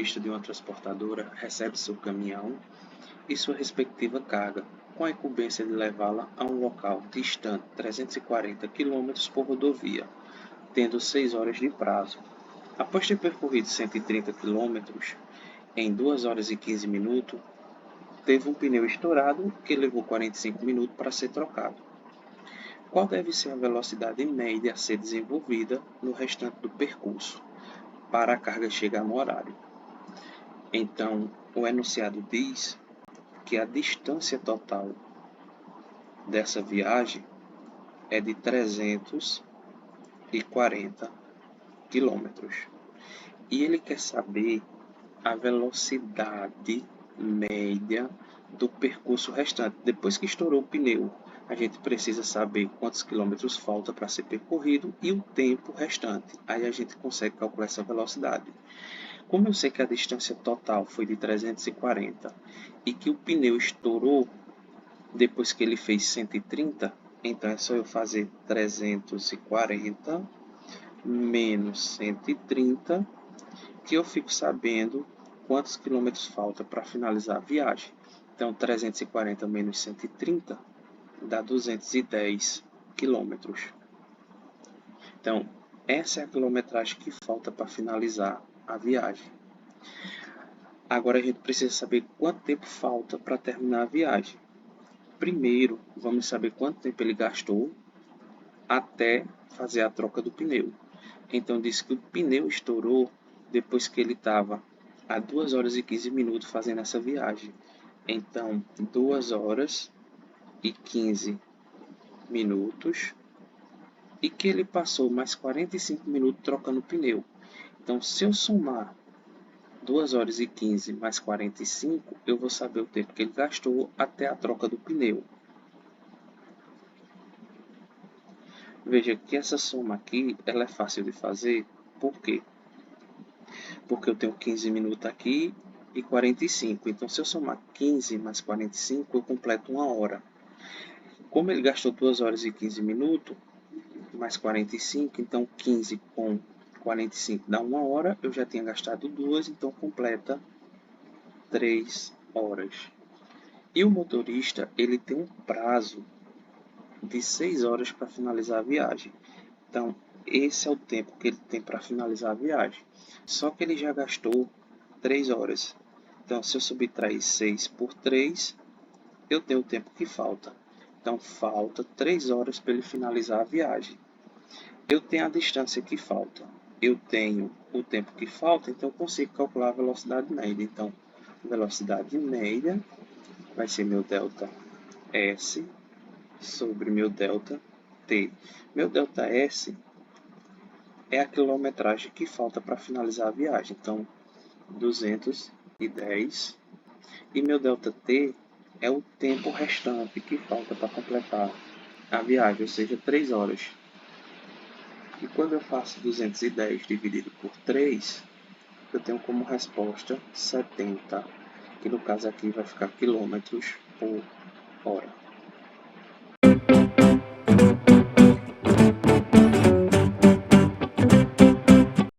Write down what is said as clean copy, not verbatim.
motorista de uma transportadora recebe seu caminhão e sua respectiva carga, com a incumbência de levá-la a um local distante 340 km por rodovia, tendo 6 horas de prazo. Após ter percorrido 130 km, em 2 horas e 15 minutos, teve um pneu estourado que levou 45 minutos para ser trocado. Qual deve ser a velocidade média a ser desenvolvida no restante do percurso, para a carga chegar no horário? Então, o enunciado diz que a distância total dessa viagem é de 340 km. E ele quer saber a velocidade média do percurso restante. Depois que estourou o pneu, a gente precisa saber quantos quilômetros falta para ser percorrido e o tempo restante. Aí a gente consegue calcular essa velocidade. Como eu sei que a distância total foi de 340 e que o pneu estourou depois que ele fez 130, então é só eu fazer 340 menos 130, que eu fico sabendo quantos quilômetros falta para finalizar a viagem. Então, 340 menos 130 dá 210 quilômetros. Então, essa é a quilometragem que falta para finalizar a viagem. Agora a gente precisa saber quanto tempo falta para terminar a viagem. Primeiro, vamos saber quanto tempo ele gastou até fazer a troca do pneu. Então, diz que o pneu estourou depois que ele estava a 2 horas e 15 minutos fazendo essa viagem. Então, 2 horas e 15 minutos e que ele passou mais 45 minutos trocando o pneu. Então, se eu somar 2 horas e 15 mais 45, eu vou saber o tempo que ele gastou até a troca do pneu. Veja que essa soma aqui ela é fácil de fazer. Por quê? Porque eu tenho 15 minutos aqui e 45. Então, se eu somar 15 mais 45, eu completo 1 hora. Como ele gastou 2 horas e 15 minutos, mais 45, então 15 com 45 dá 1 hora. Eu já tinha gastado 2, então completa 3 horas. E o motorista, ele tem um prazo de 6 horas para finalizar a viagem. Então, esse é o tempo que ele tem para finalizar a viagem. Só que ele já gastou 3 horas. Então, se eu subtrair 6 por 3, eu tenho o tempo que falta. Então, falta 3 horas para ele finalizar a viagem. Eu tenho a distância que falta. Eu tenho o tempo que falta, então eu consigo calcular a velocidade média. Então, a velocidade média vai ser meu delta S sobre meu delta T. Meu delta S é a quilometragem que falta para finalizar a viagem. Então, 210. E meu delta T é o tempo restante que falta para completar a viagem, ou seja, 3 horas. E quando eu faço 210 dividido por 3, eu tenho como resposta 70, que no caso aqui vai ficar quilômetros por hora.